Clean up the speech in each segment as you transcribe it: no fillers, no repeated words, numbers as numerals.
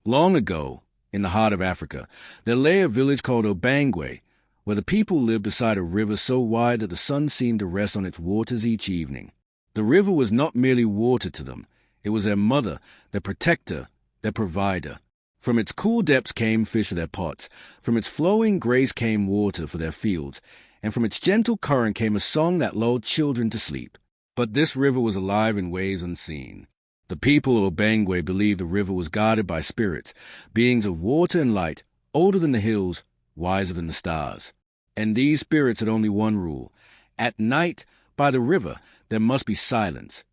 Long ago, in the heart of Africa, there lay a village called Obangwe, where the people lived beside a river so wide that the sun seemed to rest on its waters each evening. The river was not merely water to them. It was their mother, their protector, their provider. From its cool depths came fish for their pots. From its flowing grace came water for their fields. And from its gentle current came a song that lulled children to sleep. But this river was alive in ways unseen. The people of Obangwe believed the river was guarded by spirits, beings of water and light, older than the hills, wiser than the stars. And these spirits had only one rule. At night, by the river, there must be silence.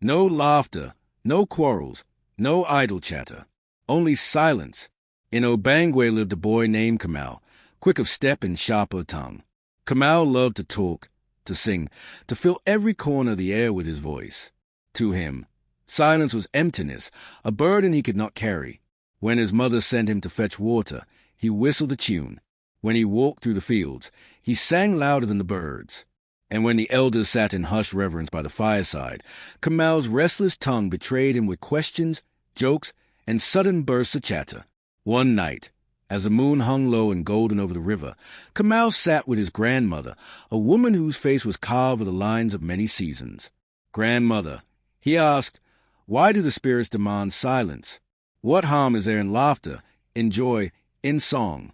No laughter, no quarrels, no idle chatter. Only silence. In Obangwe lived a boy named Kamau, quick of step and sharp of tongue. Kamau loved to talk, to sing, to fill every corner of the air with his voice. To him, silence was emptiness, a burden he could not carry. When his mother sent him to fetch water, he whistled a tune. When he walked through the fields, he sang louder than the birds. And when the elders sat in hushed reverence by the fireside, Kamau's restless tongue betrayed him with questions, jokes, and sudden bursts of chatter. One night, as the moon hung low and golden over the river, Kamau sat with his grandmother, a woman whose face was carved with the lines of many seasons. "Grandmother," he asked, "why do the spirits demand silence? What harm is there in laughter, in joy, in song?"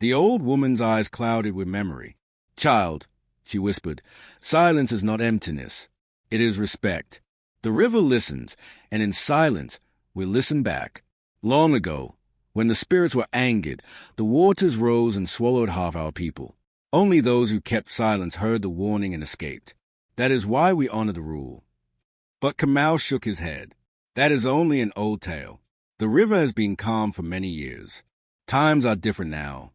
The old woman's eyes clouded with memory. "Child," she whispered, "silence is not emptiness. It is respect. The river listens, and in silence we'll listen back. Long ago, when the spirits were angered, the waters rose and swallowed half our people. Only those who kept silence heard the warning and escaped. That is why we honor the rule." But Kamau shook his head. "That is only an old tale. The river has been calm for many years. Times are different now."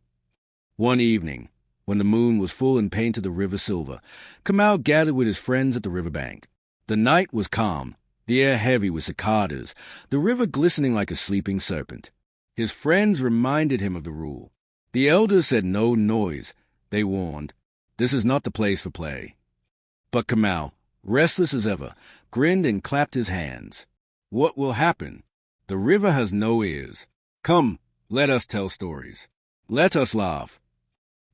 One evening, when the moon was full and painted the river silver, Kamau gathered with his friends at the riverbank. The night was calm, the air heavy with cicadas, the river glistening like a sleeping serpent. His friends reminded him of the rule. The elders said no noise. They warned, "This is not the place for play." But Kamau, restless as ever, grinned and clapped his hands. "What will happen? The river has no ears. Come, let us tell stories. Let us laugh."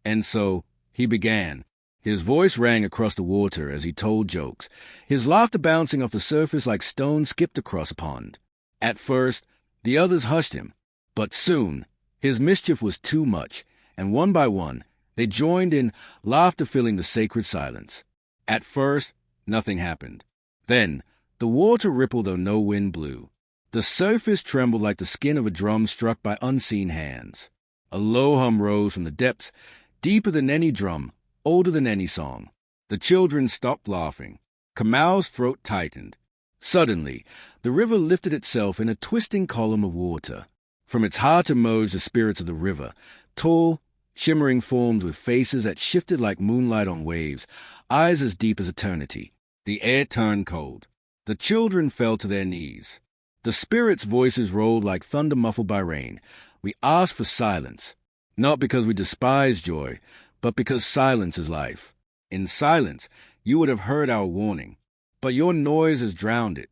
And so he began. His voice rang across the water as he told jokes, his laughter bouncing off the surface like stones skipped across a pond. At first, the others hushed him, but soon his mischief was too much, and one by one they joined in, laughter filling the sacred silence. At first, nothing happened. Then the water rippled though no wind blew. The surface trembled like the skin of a drum struck by unseen hands. A low hum rose from the depths, deeper than any drum, older than any song. The children stopped laughing. Kamau's throat tightened. Suddenly, the river lifted itself in a twisting column of water. From its heart emerged the spirits of the river, tall, shimmering forms with faces that shifted like moonlight on waves, eyes as deep as eternity. The air turned cold. The children fell to their knees. The spirits' voices rolled like thunder muffled by rain. We asked for silence, not because we despise joy, but because silence is life. In silence, you would have heard our warning, but your noise has drowned it.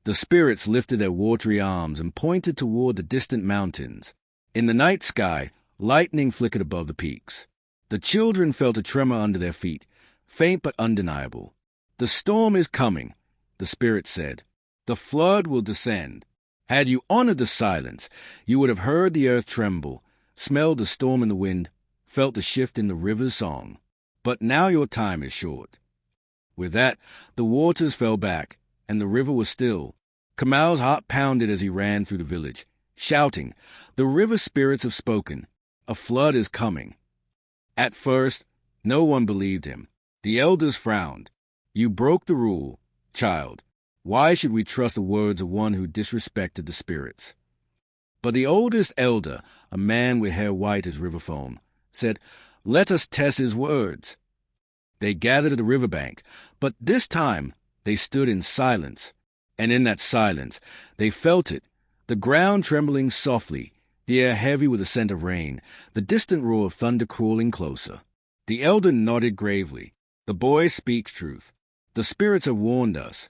The spirits lifted their watery arms and pointed toward the distant mountains. In the night sky, lightning flickered above the peaks. The children felt a tremor under their feet, faint but undeniable. "The storm is coming," the spirits said. "The flood will descend." Had you honored the silence, you would have heard the earth tremble, smelled the storm in the wind, felt the shift in the river's song. But now your time is short. With that, the waters fell back, and the river was still. Kamau's heart pounded as he ran through the village, shouting, "The river spirits have spoken. A flood is coming." At first, no one believed him. The elders frowned. "You broke the rule, child. Why should we trust the words of one who disrespected the spirits?" But the oldest elder, a man with hair white as river foam, said, "Let us test his words." They gathered at the riverbank, but this time they stood in silence. And in that silence, they felt it, the ground trembling softly, the air heavy with the scent of rain, the distant roar of thunder crawling closer. The elder nodded gravely. "The boy speaks truth. The spirits have warned us."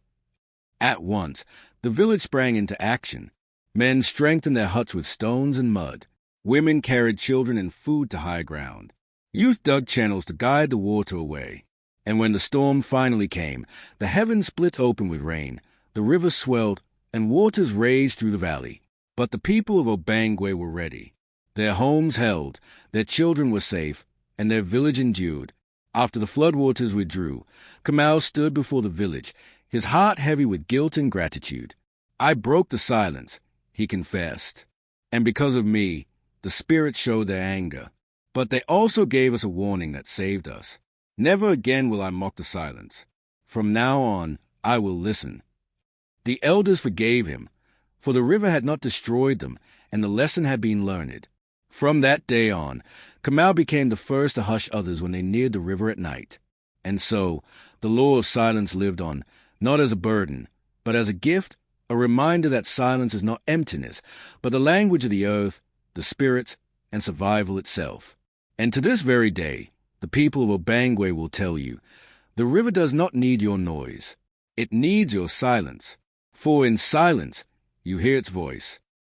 At once, the village sprang into action. Men strengthened their huts with stones and mud. Women carried children and food to high ground. Youth dug channels to guide the water away. And when the storm finally came, the heavens split open with rain, the river swelled, and waters raged through the valley. But the people of Obangwe were ready. Their homes held, their children were safe, and their village endured. After the floodwaters withdrew, Kamau stood before the village, his heart heavy with guilt and gratitude. "I broke the silence," he confessed, "and because of me, the spirits showed their anger. But they also gave us a warning that saved us. Never again will I mock the silence. From now on, I will listen." The elders forgave him, for the river had not destroyed them, and the lesson had been learned. From that day on, Kamau became the first to hush others when they neared the river at night. And so, the law of silence lived on, not as a burden, but as a gift, a reminder that silence is not emptiness, but the language of the earth, the spirits, and survival itself. And to this very day, the people of Obangwe will tell you, the river does not need your noise. It needs your silence, for in silence you hear its voice.